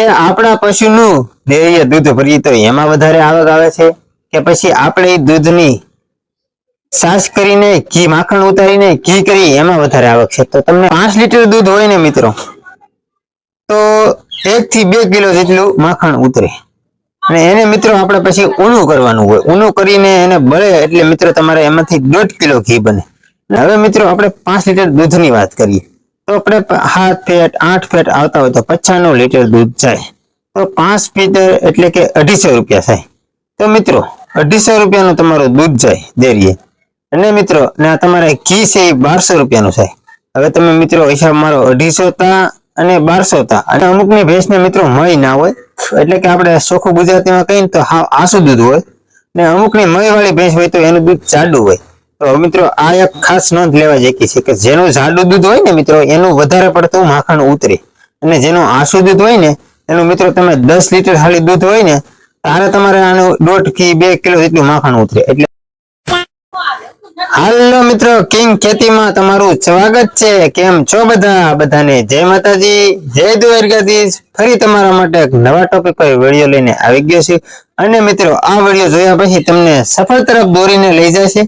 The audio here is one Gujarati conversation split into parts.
આપણા પશુનું ડેરીએ દૂધ ભરીએ તો એમાં વધારે આવક આવે છે કે પછી આપણે દૂધની છાશ કરીને ઘી માખણ ઉતારીને ઘી કરી એમાં વધારે આવક છે? તો તમને 5 લીટર દૂધ હોય ને મિત્રો તો 1 થી 2 કિલો જેટલું માખણ ઉતરે અને એને મિત્રો આપણે પછી ઊનું કરવાનું હોય. ઊનું કરીને એને બળે એટલે મિત્રો તમારે એમાંથી 1.5 કિલો ઘી બને. હવે મિત્રો આપણે 5 લીટર દૂધની વાત કરીએ તો આપણે 7 ફેટ 8 ફેટ આવતા હોય તો 95 લીટર દૂધ જાય તો 5 લીટર એટલે કે 250 રૂપિયા થાય. તો મિત્રો 250 રૂપિયાનું તમારું દૂધ જાય ડેરીએ અને મિત્રો ને તમારે ઘી છે એ 1200 રૂપિયાનું થાય. હવે તમે મિત્રો હિસાબ મારો 250 તા અને 1200 તા અને અમુકની ભેંસને મિત્રો મય ના હોય એટલે કે આપણે ચોખ્ખું ગુજરાતીમાં કહીએ તો હાવ આસુ દૂધ હોય ને અમુકની મય વાળી ભેંસ હોય તો એનું દૂધ જાડું હોય. તો મિત્રો આ એક ખાસ નોંધ લેવા જેકી છે કે જેનું જાડું દૂધ હોય ને મિત્રો એનું વધારે પડતું માખણ ઉતરે અને જેનું આસુ દૂધ હોય ને એનું મિત્રો તમે 10 લીટર ખાલી દૂધ હોય ને તારે તમારે આનું 1.5 થી 2 કિલો જેટલું માખણ ઉતરે. એટલે હાલો મિત્રો, કિંગ ખેતીમાં તમારું સ્વાગત છે. કેમ છો બધાને જય માતાજી, જય દ્વારકાધીશ. ફરી તમારા માટે એક નવા ટોપિક પર વિડીયો લઈને આવી ગયો છે અને મિત્રો આ વિડીયો જોયા પછી તમને સફળ તરફ દોરીને લઈ જશે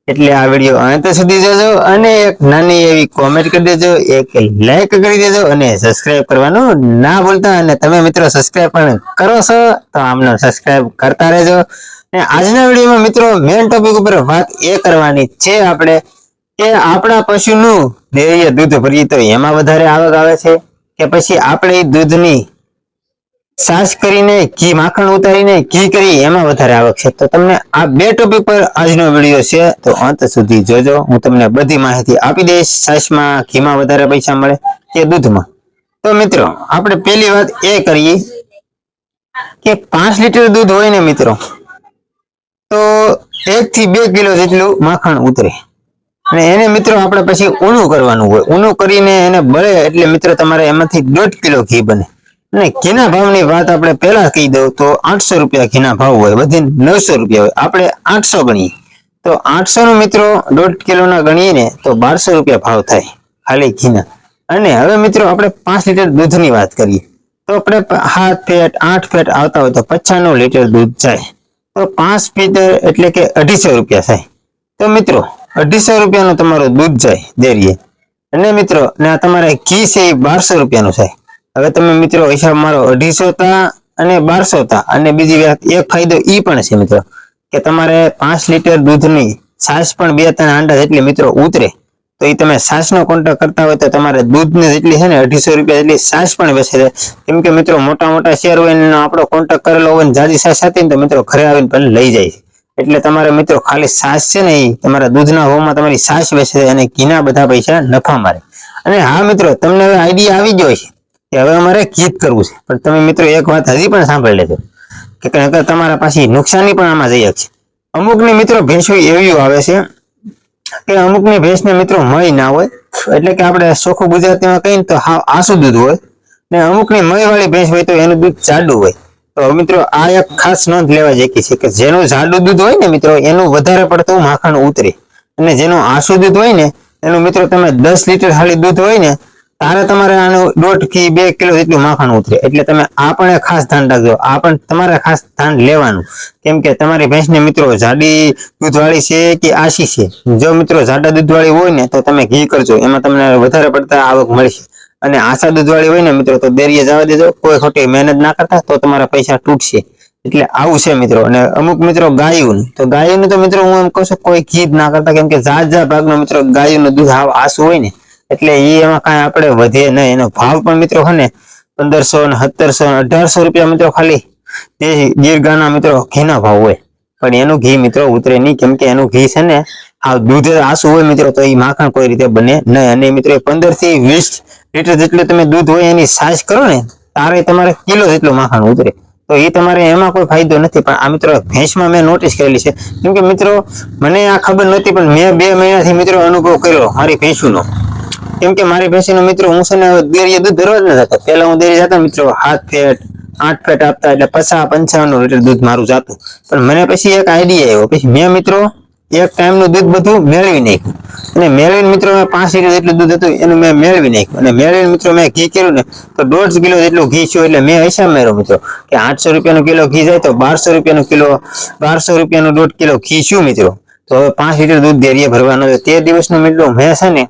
એટલે આ વિડીયો અંત સુધી જોજો અને એક નાની એવી કોમેન્ટ કરી દેજો, એક લાઈક કરી દેજો અને સબસ્ક્રાઇબ કરવાનું ના ભૂલતા. અને તમે મિત્રો સબસ્ક્રાઇબ પણ કરો છો તો આમને સબસ્ક્રાઇબ કરતા રહેજો. અને આજના વિડીયોમાં મિત્રો મેઇન ટોપિક ઉપર વાત એ કરવાની છે આપણે કે આપણા પશુનું ડેરીએ દૂધ ભરીએ તો એમાં વધારે આવક આવે છે કે પછી આપણે દૂધની છાશ કરીને ઘી માખણ ઉતારીને ઘી કરી એમાં વધારે આવક છે? તો તમને આ બે ટોપિક પર આજનો વિડીયો છે તો અંત સુધી જોજો. હું તમને બધી માહિતી આપી દઈશ. છાશમાં ઘીમાં વધારે પૈસા મળે કે દૂધમાં? તો મિત્રો આપણે પહેલી વાત એ કરીએ કે 5 લીટર દૂધ હોય ને મિત્રો તો 1 થી 2 કિલો જેટલું માખણ ઉતરે અને એને મિત્રો આપણે પછી ઊનું કરવાનું હોય. ઊનું કરીને એને બળે એટલે મિત્રો તમારે એમાંથી 1.5 કિલો ઘી બને. અને ઘીના ભાવની વાત આપણે પહેલા કહી દઉં તો 800 રૂપિયા ઘીના ભાવ હોય, વધીને 900 રૂપિયા હોય. આપણે 800 ગણીએ તો 800 નું મિત્રો 1.5 કિલોના ગણીએ ને તો 1200 રૂપિયા ભાવ થાય ખાલી ઘીના. અને હવે મિત્રો આપણે 5 લીટર દૂધની વાત કરીએ તો આપણે 7 ફેટ 8 ફેટ આવતા હોય તો 95 લીટર દૂધ જાય તો 5 લીટર એટલે કે 250 રૂપિયા થાય. તો મિત્રો 250 રૂપિયાનું તમારું દૂધ જાય ડેરીએ અને મિત્રો ને તમારે ઘી છે એ 1200 રૂપિયાનું થાય. હવે તમે મિત્રો હિસાબ મારો 250 તા અને 1200 તા. અને બીજી વાત એક ફાયદો ઈ પણ છે મિત્રો કે તમારે 5 લીટર દૂધની છાશ પણ 2-3 હાંડા જેટલી મિત્રો ઉતરે તો એ તમે છાશનો કોન્ટેક્ટ કરતા હોય તો તમારે દૂધની જેટલી છે ને 250 રૂપિયા જેટલી છાશ પણ વેચે છે. કેમ કે મિત્રો મોટા શેર હોય ને આપણો કોન્ટેક્ટ કરેલો હોય ને જાજી છાશ હતી ને તો મિત્રો ઘરે આવીને પણ લઈ જાય છે. એટલે તમારે મિત્રો ખાલી છાશ છે ને એ તમારા દૂધના ભાવમાં તમારી છાશ વેચે અને ઘીના બધા પૈસા નફા મારે. અને હા મિત્રો, તમને હવે આઈડિયા આવી ગયો છે કે હવે અમારે ઘી કરવું છે, પણ તમે મિત્રો એક વાત હજી પણ સાંભળી લેજો કે તમારા પાસે નુકસાની પણ આમાં જઈ છે. અમુકની મિત્રો ભેંસો એવી આવે છે કે અમુકની ભેંસને મિત્રો મય ના હોય એટલે કે આપણે ચોખ્ખું ગુજરાતીમાં કહીએ તો હાવ આસુ દૂધ હોય ને અમુકની મય વાળી ભેંસ હોય તો એનું દૂધ જાડું હોય. તો મિત્રો આ એક ખાસ નોંધ લેવા જેકી છે કે જેનું જાડું દૂધ હોય ને મિત્રો એનું વધારે પડતું માખણ ઉતરે અને જેનું આસુ દૂધ હોય ને એનું મિત્રો તમે 10 લીટર ખાલી દૂધ હોય ને તારે તમારે આનું 1.5 થી 2 કિલો જેટલું માખણ ઉતરે. એટલે તમે આ પણ ખાસ ધ્યાન રાખજો, આ પણ તમારે ખાસ ધ્યાન લેવાનું. કેમ કે તમારી ભેંસને મિત્રો જાડી દૂધવાળી છે કે આસી છે? જો મિત્રો જાડા દૂધવાળી હોય ને તો તમે ઘી કરજો, એમાં તમને વધારે પડતા આવક મળશે. અને આસા દૂધવાળી હોય ને મિત્રો તો ડેરીએ જવા દેજો, કોઈ ખોટી મહેનત ના કરતા, તો તમારા પૈસા તૂટશે. એટલે આવું છે મિત્રો. અને અમુક મિત્રો ગાયું તો ગાયું તો મિત્રો હું એમ કહું છું કોઈ ઘી જ ના કરતા, કેમ કે જાત ભાગનો મિત્રો ગાયનું દૂધ આસુ હોય ને એટલે એમાં કાંઈ આપણે વધે નહીં. એનો ભાવ પણ મિત્રો છે ને 1500 ને 1700 ને 1800 રૂપિયા મિત્રો ખાલી ગીર ગાના મિત્રો ઘીના ભાવ હોય, પણ એનું ઘી મિત્રો ઉતરે નહીં. કેમ કે એનું ઘી છે ને આ દૂધ આસુ હોય મિત્રો તો એ માખણ કોઈ રીતે બને નહીં. અને મિત્રો 15 થી 20 લીટર જેટલું તમે દૂધ હોય એની છાશ કરો ને તારે તમારે કિલો જેટલું માખણ ઉતરે. તો એ તમારે એમાં કોઈ ફાયદો નથી. પણ આ મિત્રો ભેંસમાં મેં નોટિસ કરેલી છે, કેમ કે મિત્રો મને આ ખબર નહોતી પણ મેં 2 મહિનાથી મિત્રો અનુભવ કર્યો મારી ભેંસુનો. કેમ કે મારી ભેંસનો મિત્રો હું છે ને ડેરીએ દૂધ ભરવા જ ન જતો. પહેલા હું ડેરી જતા મિત્રો 7 ફેટ 8 ફેટ આપતા એટલે 55 લીટર દૂધ મારું જાતું. પણ મને પછી એક આઈડિયા આવ્યો. પછી મેં મિત્રો એક ટાઈમનું દૂધ બધું મેળવી નાખ્યું. અને મેળવીને મિત્રો મેં 5 લીટર જેટલું દૂધ હતું એનું મેં મેળવી નાખ્યું. અને મેળવીને મિત્રો મેં ઘી કર્યું ને તો 1.5 કિલો જેટલું ઘી છું. એટલે મેં હિસાબ માર્યો મિત્રો કે 800 રૂપિયાનું કિલો ઘી જાય તો 1200 રૂપિયાનું કિલો 1200 રૂપિયાનું 1.5 કિલો ઘી શું મિત્રો. તો હવે 5 લીટર દૂધ ડેરીએ ભરવાનું છે. તે દિવસનું મિત્રો મેં છે ને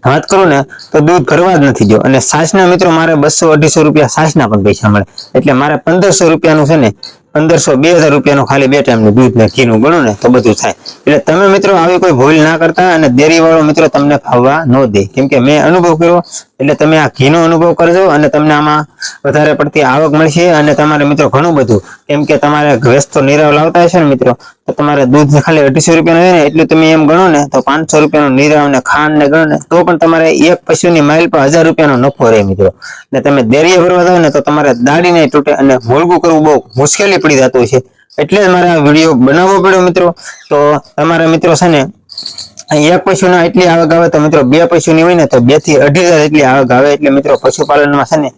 વાત કરું ને તો દૂધ ભરવા જ નથી ગયો. અને છાશના મિત્રો મારે 200-250 રૂપિયા છાશના પણ પૈસા મળે. એટલે મારે 1500 રૂપિયાનું છે ને 1500-2000 રૂપિયાનું ખાલી 2 ટાઈમનું દૂધ ને ઘીનું ગણો ને તો બધું થાય. એટલે તમે મિત્રો આવી કોઈ ભૂલ ના કરતા. અને ડેરી વાળો મિત્રો તમને ફાવવા ન દે. કેમ કે મેં અનુભવ કર્યો. એટલે તમે આ ઘીનો અનુભવ કરજો અને તમને આમાં વધારે પડતી આવક મળશે. અને તમારે મિત્રો ઘણું બધું, કેમ કે તમારે વેસ્તો નીરવ લાવતા હશે ને મિત્રો, તો તમારે દૂધ ખાલી 250 રૂપિયાનું હોય ને એટલું તમે એમ ગણો ને તો 500 રૂપિયાનું નીરવ ને ખાંડ ને ગણો ને તો પણ તમારે એક પશુની માઇલ પર 1000 રૂપિયાનો નફો રહે મિત્રો. ને તમે ડેરીએ ભરવા જાવ ને તો તમારે દાડી નહીં તૂટે અને મોલગું કરવું બહુ મુશ્કેલી પડી જતું છે. એટલે જ મારે આ વિડીયો બનાવવો પડ્યો મિત્રો. તો તમારા મિત્રો છે ને એક પશુના એટલી આવક આવે તો મિત્રો 2 પશુની હોય ને તો 2 થી 2.5 એટલી આવક આવે. એટલે મિત્રો પશુપાલનમાં છે ને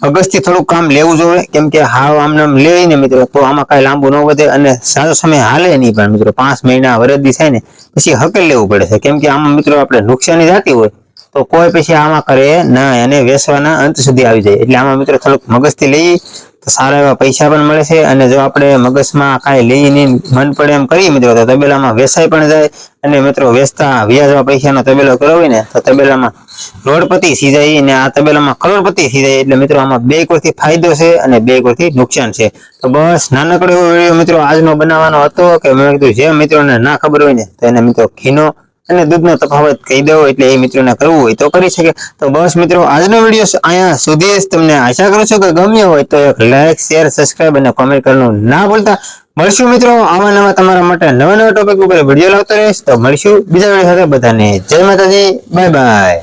અગસ્થી થોડું કામ લેવું જોઈએ. કેમ કે હાવ આમને લેવી ને મિત્રો તો આમાં કઈ લાંબુ ન વધે અને સારો સમય હાલે નહીં. પણ મિત્રો 5 મહિના વરદી થાય ને પછી હકેલ લેવું પડે છે. કેમ કે આમાં મિત્રો આપણે નુકસાની જાતી હોય તો કોઈ પછી આમાં કરે ના, એને વેચવાના અંત સુધી આવી જાય. એટલે આમાં મિત્રો થોડુંક મગજથી લઈએ તો સારા એવા પૈસા પણ મળે છે. અને જો આપણે મગજમાં કાંઈ લઈ નહીં મન પડે એમ કરીએ મિત્રો તો તબેલામાં વેચાઈ પણ જાય. અને મિત્રો વેચતા વ્યાજવા પૈસાનો તબેલો કરવો હોય ને તો તબેલામાં કરોડપતિ થઈ જાય ને આ તબેલામાં કરોડપતિ થઈ જાય. એટલે મિત્રો આમાં 2 કોરથી ફાયદો છે અને 2 કોરથી નુકસાન છે. તો બસ નાનકડો એવો વિડીયો મિત્રો આજનો બનાવવાનો હતો કે મેં કીધું જે મિત્રોને ના ખબર હોય ને તો એને મિત્રો ઘીનો અને દૂધનો તફાવત કહી દો. એટલે એ મિત્રોને કરવું હોય તો કરી શકે. તો બસ મિત્રો આજનો વિડીયો અહીંયા સુધી જ. તમને આશા કરું છું કે ગમ્યો હોય તો એક લાઈક, શેર, સબસ્ક્રાઇબ અને કોમેન્ટ કરવાનું ના ભૂલતા. મળશું મિત્રો આવા નવા તમારા માટે નવા ટોપિક ઉપર વિડીયો લાવતો રહીશ. તો મળશું બીજા વિડીયો સાથે. બધાને જય માતાજી, બાય બાય.